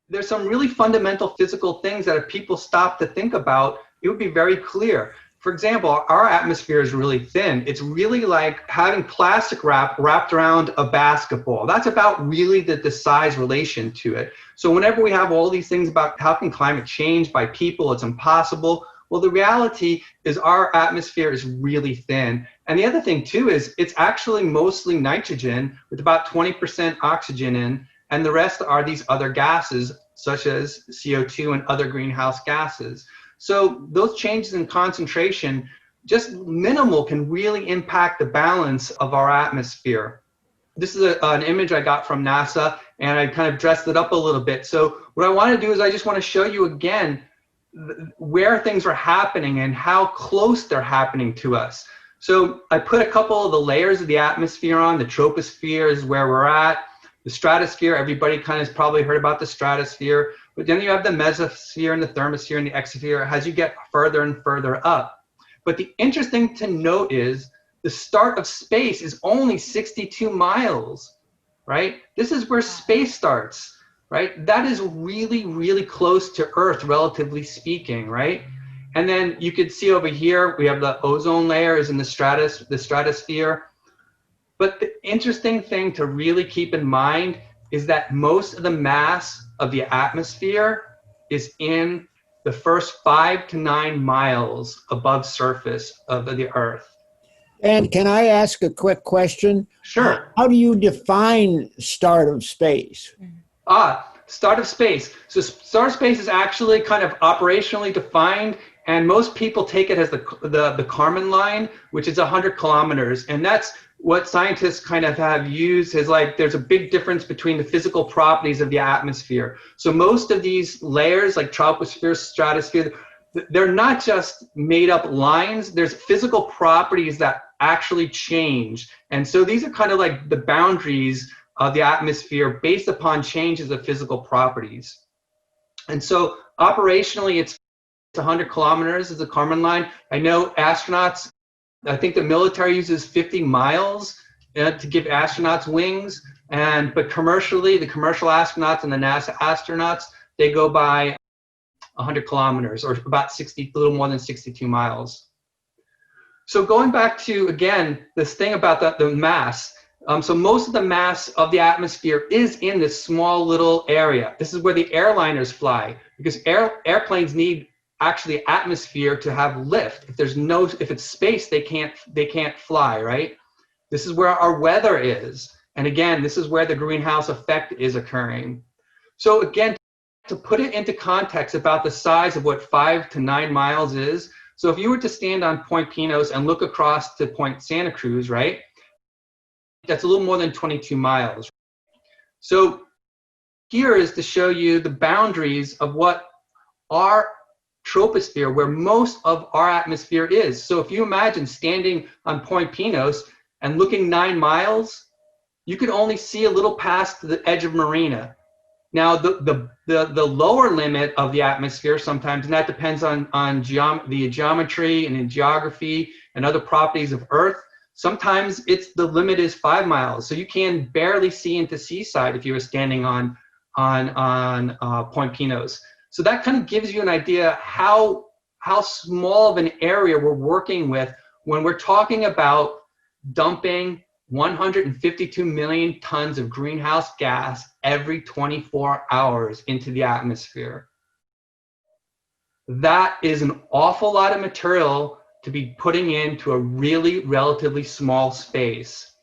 there's some really fundamental physical things that if people stop to think about, it would be very clear. For example, our atmosphere is really thin. It's really like having plastic wrapped around a basketball. That's about really the size relation to it. So whenever we have all these things about how can climate change by people, it's impossible. Well, the reality is our atmosphere is really thin. And the other thing too is it's actually mostly nitrogen with about 20% oxygen in, and the rest are these other gases such as CO2 and other greenhouse gases. So those changes in concentration, just minimal, can really impact the balance of our atmosphere. This is an image I got from NASA, and I kind of dressed it up a little bit. So what I want to do is I just want to show you again where things are happening and how close they're happening to us. So I put a couple of the layers of the atmosphere on. The troposphere is where we're at. The stratosphere, everybody kind of has probably heard about the stratosphere. But then you have the mesosphere and the thermosphere and the exosphere as you get further and further up. But the interesting to note is the start of space is only 62 miles, right? This is where space starts, right? That is really, really close to Earth, relatively speaking, right? And then you could see over here, we have the ozone layer is in the stratosphere. But the interesting thing to really keep in mind is that most of the mass of the atmosphere is in the first 5 to 9 miles above surface of the Earth. And can I ask a quick question? Sure. How do you define start of space? Start of space. So start of space is actually kind of operationally defined, and most people take it as the Kármán line, which is 100 kilometers. And that's what scientists kind of have used is like there's a big difference between the physical properties of the atmosphere. So most of these layers like troposphere, stratosphere, they're not just made up lines. There's physical properties that actually change. And so these are kind of like the boundaries of the atmosphere based upon changes of physical properties. And so operationally, it's 100 kilometers is the Kármán line. I know astronauts, I think the military uses 50 miles to give astronauts wings. But commercially, the commercial astronauts and the NASA astronauts, they go by 100 kilometers or about 60, a little more than 62 miles. So going back to, again, this thing about the mass. So most of the mass of the atmosphere is in this small little area. This is where the airliners fly because airplanes need actually atmosphere to have lift. If it's space, they can't fly, right? This is where our weather is. And again, this is where the greenhouse effect is occurring. So again, to put it into context about the size of what 5 to 9 miles is. So if you were to stand on Point Pinos and look across to Point Santa Cruz, right? That's a little more than 22 miles. So here is to show you the boundaries of what our troposphere, where most of our atmosphere is. So if you imagine standing on Point Pinos and looking 9 miles, you could only see a little past the edge of Marina. Now, the lower limit of the atmosphere sometimes, and that depends on the geometry and the geography and other properties of Earth, sometimes the limit is 5 miles. So you can barely see into Seaside if you were standing on Point Pinos. So that kind of gives you an idea how small of an area we're working with when we're talking about dumping 152 million tons of greenhouse gas every 24 hours into the atmosphere. That is an awful lot of material to be putting into a really relatively small space.